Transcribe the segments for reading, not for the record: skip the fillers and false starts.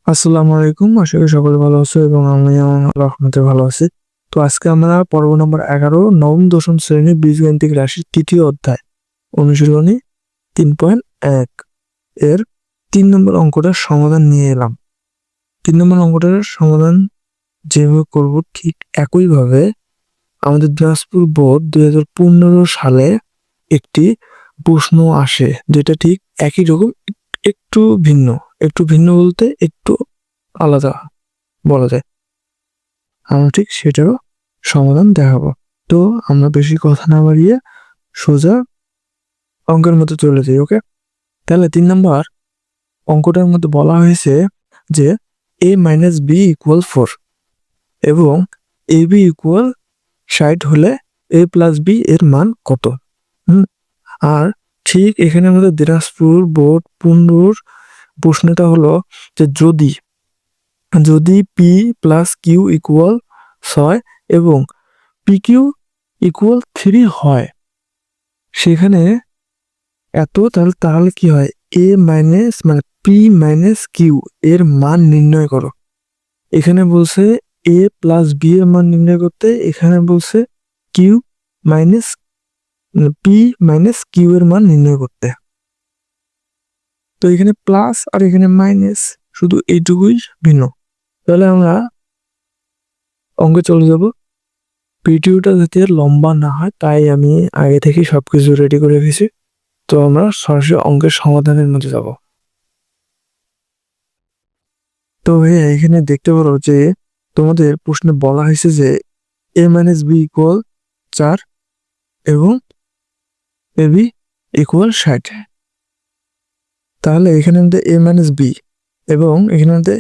আসসালামু আলাইকুম। আশা করি সকলে ভালো আছো এবং আমি আল্লাহর রহমতে ভালো আছি। তো আজকে আমরা পর্ব নম্বর 11 নবম দশম শ্রেণীর বীজগাণিতিক রাশির তৃতীয় অধ্যায় অনুশীলনী 3.1 এর 3 নম্বর অঙ্কটার সমাধান নিয়ে এলাম। 3 নম্বর অঙ্কটার সমাধান যেভাবে করব ঠিক একইভাবে আমাদের দিনাজপুর বোর্ড 2015 সালে একটি প্রশ্ন আসে যেটা ঠিক একই রকম, একটু ভিন্ন। একটু ভিন্ন বলতে একটু আলাদা বলা যায়। আমরা ঠিক সেটারও সমাধান দেখাবো। তো আমরা বেশি কথা না বাড়িয়ে সোজা অঙ্কের মধ্যে চলে যাই। ওকে, তাহলে 3 নম্বর অঙ্কটার মধ্যে বলা হয়েছে যে a-b = 4 এবং ab = 60 হলে a+b এর মান কত। আর ঠিক এখানে আমাদের দিনাজপুর বোর্ড 15 প্রশ্নটা হলো যে যদি যদি পি প্লাস কিউ ইকুয়াল 6 এবং পি কিউ ইকুয়াল 3 হয়, সেখানে তাহলে কি হয়, এ মাইনাস মানে পি মাইনাস কিউ এর মান নির্ণয় করো। এখানে বলছে এ প্লাস বি এর মান নির্ণয় করতে, এখানে বলছে q minus p minus q এর মান নির্ণয় করতে। তো এখানে প্লাস আর এখানে মাইনাস, শুধু এইটুকুই ভিন্ন। তাহলে আমরা অঙ্কে চলে যাব। ভিডিওটা যাতে লম্বা না হয় তাই আমি আগে থেকে সবকিছু রেডি করে রেখেছি। তো আমরা সরাসরি অঙ্কের সমাধানের মধ্যে যাব। তো এখানে দেখতে পারো যে তোমাদের প্রশ্নে বলা হয়েছে যে a-b = 4 এবং ab = 60। তাহলে এখানে মধ্যে a-b এবং এখানে মধ্যে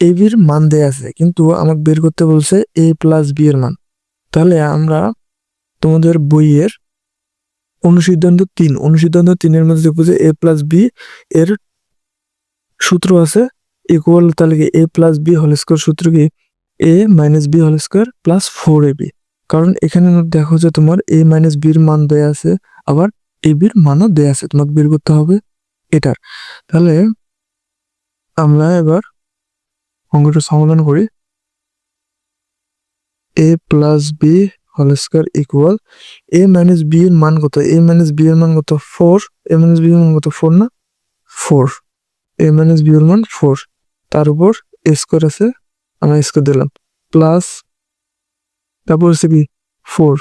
ab এর মান দেয়া আছে, কিন্তু আমাকে বের করতে বলছে a+b এর মান। তাহলে আমরা তোমাদের বইয়ের অনুসিদ্ধান্ত 3 এর মধ্যে দেখবো যে a+b এর সূত্র আছে ইকুয়াল, তাহলে কি a+b² সূত্র কি a-b² প্লাস 4ab। কারণ এখানে দেখো যে তোমার a-b এর মান দেয়া আছে, আবার ab এর মানও দেয়া আছে, তোমাকে বের করতে হবে এটার। তাহলে আমরা এবার অঙ্কটা সমাধান করি। a+b² ইকুয়াল a-b এর মান কত, a-b এর মান কত 4, a-b এর মান কত 4 না 4, a-b এর মান 4, তার উপর স্কোয়ার আছে, আমরা স্কোয়ার দিলাম, প্লাস তারপর হচ্ছে কি 4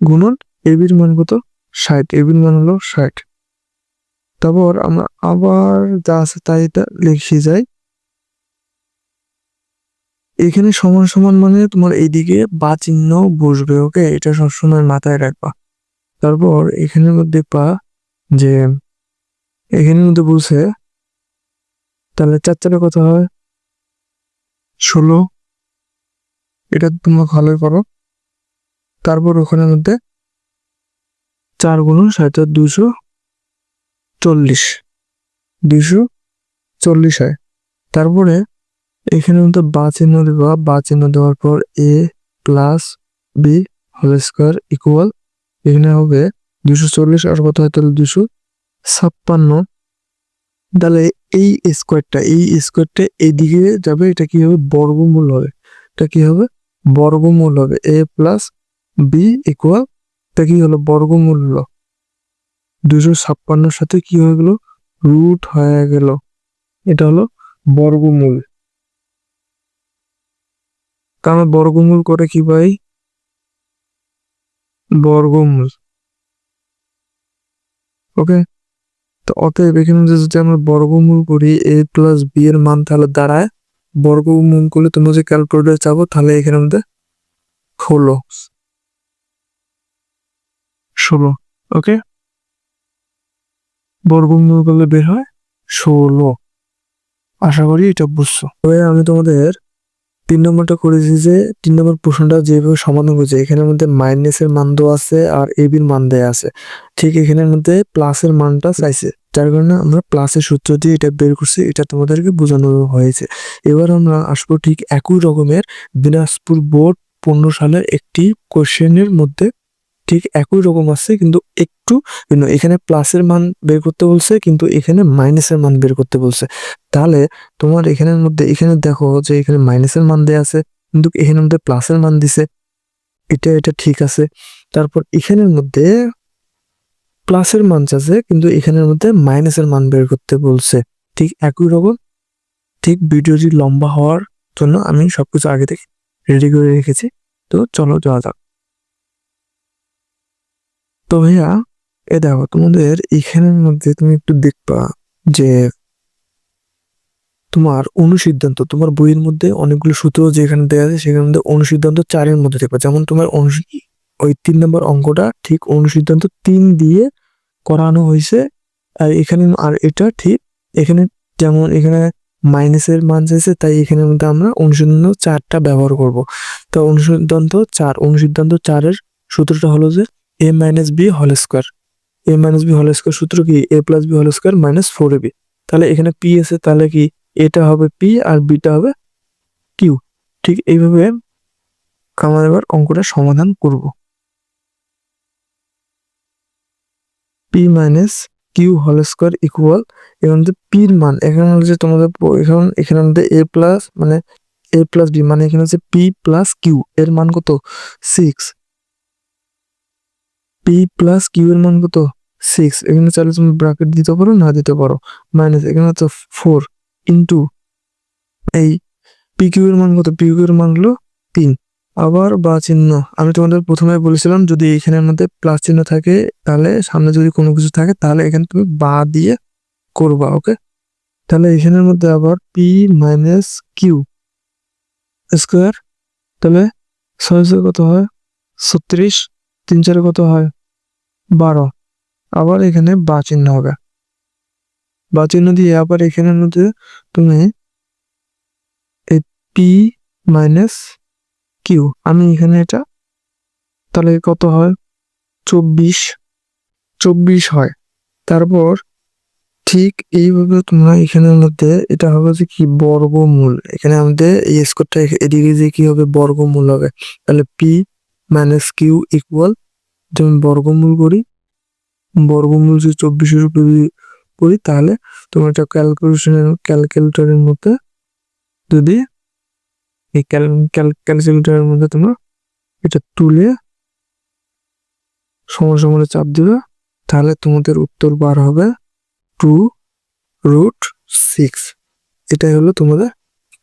গুণন ab এর মান কত 60, ab এর মান হলো 60। তারপর আমরা আবার যা আছে তাই এটা লিখে যাই। এখানে সমান সমান মানে তোমার এইদিকে বা চিহ্ন বসবে। ওকে, এটা সবসময় মাথায় রাখবা। তারপর এখানের মধ্যে দেখবা যে এখানের মধ্যে বলছে, তাহলে 4 কত হয় 16, এটা তোমরা ভালোই করো। তারপর ওখানের মধ্যে 4 গুণন 60 240, 240 হয়। তারপরে এখানে মধ্যে বা চিহ্ন দেবা, বা চিহ্ন দেওয়ার পর a+b² ইকুয়াল এখানে হবে 240 আর কত হয় তাহলে 256। তাহলে এই স্কোয়ারটা এইদিকে যাবে, এটা কি হবে বর্গমূল হবে, এটা কি হবে বর্গমূল হবে। a+b ইকুয়াল এটা কি হলো বর্গমূল হলো 256 সাথে কি হয়ে গেল রুট হয়ে গেল, এটা হলো বর্গমূল। তা আমরা বর্গমূল করে কি পাই, বর্গমূল। ওকে, তো অতএব এখানে যদি আমরা বর্গমূল করি a+b এর মান তাহলে দাঁড়ায়, বর্গমূল করলে তোমরা যে ক্যালকুলেটর চাবো তাহলে এখানে মধ্যে 16। ওকে, বর্গমূল করলে বের হয় 16। আশা করি এটা বুঝছো। তবে আমি তোমাদের 3 নম্বরটা করেছি যে 3 নম্বর প্রশ্নটা যেভাবে সমাধান করেছে, এখানের মধ্যে মাইনাসের মান দেওয়া আছে আর এবির মান দেয়া আছে, ঠিক এখানের মধ্যে প্লাসের মানটা চাইছে, যার কারণে আমরা প্লাসের সূত্র দিয়ে এটা বের করছি। এটা তোমাদেরকে বোঝানো হয়েছে। এবার আমরা আসবো ঠিক একই রকমের দিনাজপুর বোর্ড 15 সালের একটি কোশ্চেনের মধ্যে ঠিক একই রকম আছে, কিন্তু একটু ভিন্ন। এখানে প্লাসের মান বের করতে বলছে, কিন্তু এখানে মাইনাসের মান বের করতে বলছে। তাহলে তোমার এখানের মধ্যে এখানে দেখো যে এখানে মাইনাসের মান দেয়া আছে, কিন্তু এখানের মধ্যে প্লাসের মান দিছে, এটা এটা ঠিক আছে। তারপর এখানের মধ্যে প্লাসের মান আছে, কিন্তু এখানের মধ্যে মাইনাসের মান বের করতে বলছে। ঠিক একই রকম। ঠিক ভিডিওটি লম্বা হওয়ার জন্য আমি সবকিছু আগে থেকে রেডি করে রেখেছি। তো চলো যাওয়া যাক। তো ভাইয়া, দেখো তোমাদের এখানের মধ্যে তুমি একটু দেখবা যে তোমার অনুসিদ্ধান্ত, তোমার বইয়ের মধ্যে অনেকগুলো সূত্র যেখানে দেওয়া আছে সেখানের মধ্যে অনুসিদ্ধান্ত 4-এর মধ্যে দেখবা। যেমন তোমার ওই 3 নম্বর অঙ্কটা ঠিক অনুসিদ্ধান্ত 3 দিয়ে করানো হয়েছে। আর এটা ঠিক এখানে, যেমন এখানে মাইনাসের মান চাইছে, তাই এখানের মধ্যে আমরা অনুসিদ্ধান্ত 4টা ব্যবহার করব। তো অনুসিদ্ধান্ত 4-এর সূত্রটা হলো যে a-b whole square. a-b whole square সূত্র কি? a+b whole square -4ab। তাহলে এখানে পি আছে, তাহলে কি এটা হবে পি আর বিটা হবে কিউ। ঠিক এইভাবে আমরা এবার অঙ্কটা সমাধান করব। P minus q whole square equal, এখানে যে পির মান, এখানে হলো যে তোমাদের এখানে মধ্যে a+b মানে এখানে হচ্ছে পি প্লাস কিউ এর মান কত? 6। পি প্লাস কিউ এর মান কত? 6। এখানে চাইলে তুমি ব্র্যাকেট দিতে পারো, না দিতে পারো। মাইনাস এখানে হচ্ছে 4 ইন্টু এই পি কিউ এর মান কত? পি কিউ এর মান হলো 3। আবার বা চিহ্ন, আমি তোমাদের প্রথমে বলেছিলাম যদি এখানের মধ্যে প্লাস চিহ্ন থাকে, তাহলে সামনে যদি কোনো কিছু থাকে তাহলে এখানে তুমি বা দিয়ে করবা। ওকে, তাহলে এখানের মধ্যে আবার পি মাইনাস কিউ স্কোয়ার, তাহলে 6 কত হয়? 36। 3 4 কত হয়? 12। আবার এখানে বা চিহ্ন হবে, বা চিহ্ন দিয়ে আবার এখানের মধ্যে তুমি এই পি মাইনাস কিউ, আমি এখানে এটা, তাহলে কত হয়? 24। 24 হয়। তারপর ঠিক এইভাবে তোমরা এখানের মধ্যে এটা হবে যে কি বর্গমূল, এখানে আমাদের এই স্কোয়ারটা এদিকে যে কি হবে? বর্গমূল হবে। তাহলে পি মাইনাস কিউ ইকুয়াল, যদি আমি বর্গমূল করি, বর্গমূল যদি 24-এর উপরে করি, তাহলে তোমরা এটা ক্যালকুলেটরের মধ্যে যদি এই ক্যালকুলেটরের মধ্যে তোমরা এটা তুলে সমান সমানে চাপ দিবে, তাহলে তোমাদের উত্তর বার হবে 2√6। এটাই হলো তোমাদের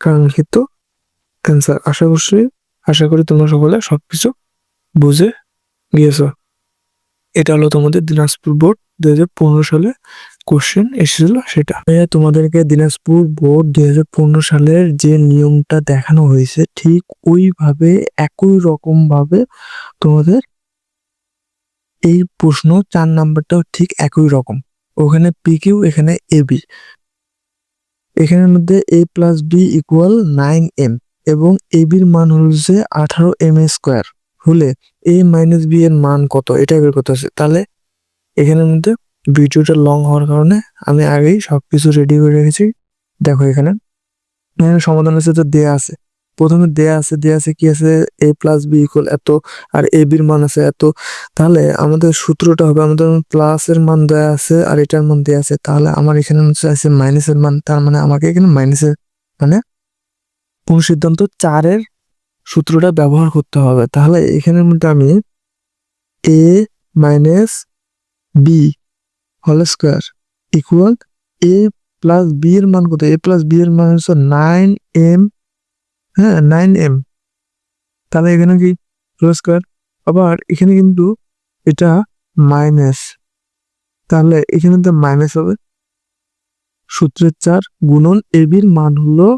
কাঙ্ক্ষিত অ্যান্সার। আশা করি তোমরা সকলে সবকিছু বুঝে গিয়েছো। এটা হলো তোমাদের দিনাজপুর বোর্ড 2015 সালে কোশ্চেন এসেছিল সেটা। তোমাদেরকে দিনাজপুর বোর্ড 2015 সালের যে নিয়মটা দেখানো হয়েছে ঠিক ওইভাবে একই রকম ভাবে তোমাদের এই প্রশ্ন 4 নাম্বারটাও ঠিক একই রকম। ওখানে পি কিউ, এখানে এবি। এখানের মধ্যে a+b = 9m এবং এবির মান হচ্ছে 18m² হলে a-b এর মান কত, এটা বের করতে হবে। তাহলে এখানের মধ্যে ভিডিওটা লং হওয়ার কারণে আমি আগেই সবকিছু রেডি করে রেখেছি। দেখো এখানে সমাধান হচ্ছে তো দেয়া আছে, প্রথমে দেয়া আছে কি আছে? a+b = এত আর a bর মান আছে এত। তাহলে আমাদের সূত্রটা হবে, আমাদের প্লাসের মান দেয়া আছে আর এটার মান দেয়া আছে, তাহলে আমার এখানে হচ্ছে আছে মাইনাসের মান, তার মানে আমাকে এখানে মাইনাসের মানে অনুসিদ্ধান্ত 4-এর সূত্রটা ব্যবহার করতে হবে। তাহলে এখানের মধ্যে আমি a minus b whole square equal a+b এর মান কত? a+b এর মান হচ্ছে 9m। হ্যাঁ, 9m। তাহলে এখানে কি হোল স্কোয়ার, আবার এখানে কিন্তু এটা মাইনাস, তাহলে এখানে তো মাইনাস হবে। সূত্রের 4 গুণন এবির মান হলো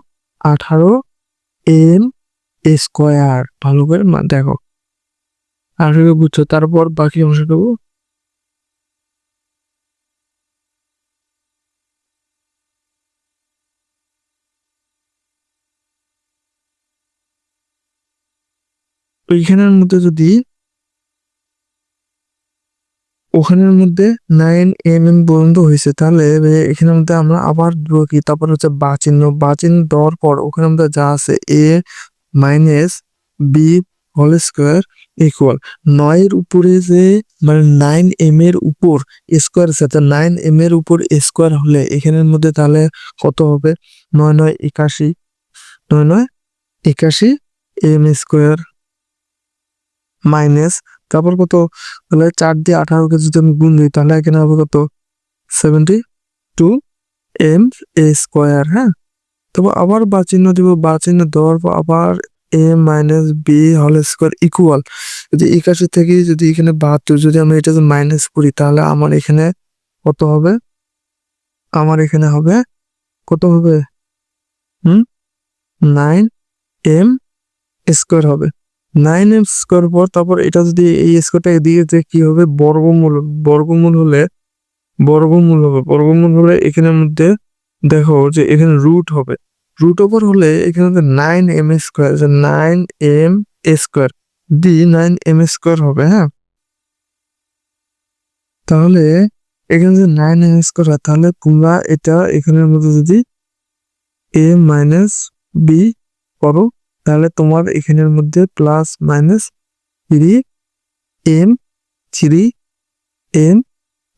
18m²। ভালো করে দেখো, আশা করি বুঝছো। তারপর বাকি অংশটুকু ওইখানের মধ্যে যদি ওখানের মধ্যে 9mm পর্যন্ত হয়েছে, তাহলে এখানের মধ্যে আমরা আবার কি, তারপর হচ্ছে বা চিহ্ন দেওয়ার পর ওখানের মধ্যে যা আছে a - b whole square equal 9 এর উপরে যে মানে 9m এর উপর স্কোয়ার আছে, 9m এর উপর স্কোয়ার হলে এখানের মধ্যে তাহলে কত হবে? 9 9 81, 9 9 81 m² মাইনাস, তারপর কত? তাহলে 4 দিয়ে 18কে যদি আমি গুণ দিই তাহলে এখানে হবে কত? 72m²। হ্যাঁ, তারপর আবার বা চিহ্ন দিব, বা চিহ্ন দেওয়ার পর আবার a - b² ইকুয়াল, যদি 81 থেকে যদি এখানে 72 যদি আমি এটা মাইনাস করি তাহলে আমার এখানে কত হবে? আমার এখানে হবে কত হবে? 9m² হবে। 9m² পর তারপর এটা যদি এই স্কোয়ারটা এদিকে যে কি হবে? বর্গমূল। বর্গমূল হলে বর্গমূল হলে এখানের মধ্যে দেখো যে এখানে রুট হবে। রুট ওভার হলে এখানে 9m², 9m² দি 9m² হবে। হ্যাঁ, তাহলে এখানে যদি 9m² হয় তাহলে তোমরা এটা এখানের মধ্যে যদি a - b করো তাহলে তোমার এখানের মধ্যে প্লাস মাইনাস 3m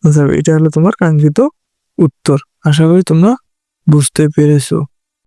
যাবে। এটা হলো তোমার কাঙ্ক্ষিত উত্তর। আশা করি তোমরা বুঝতে পেরেছো।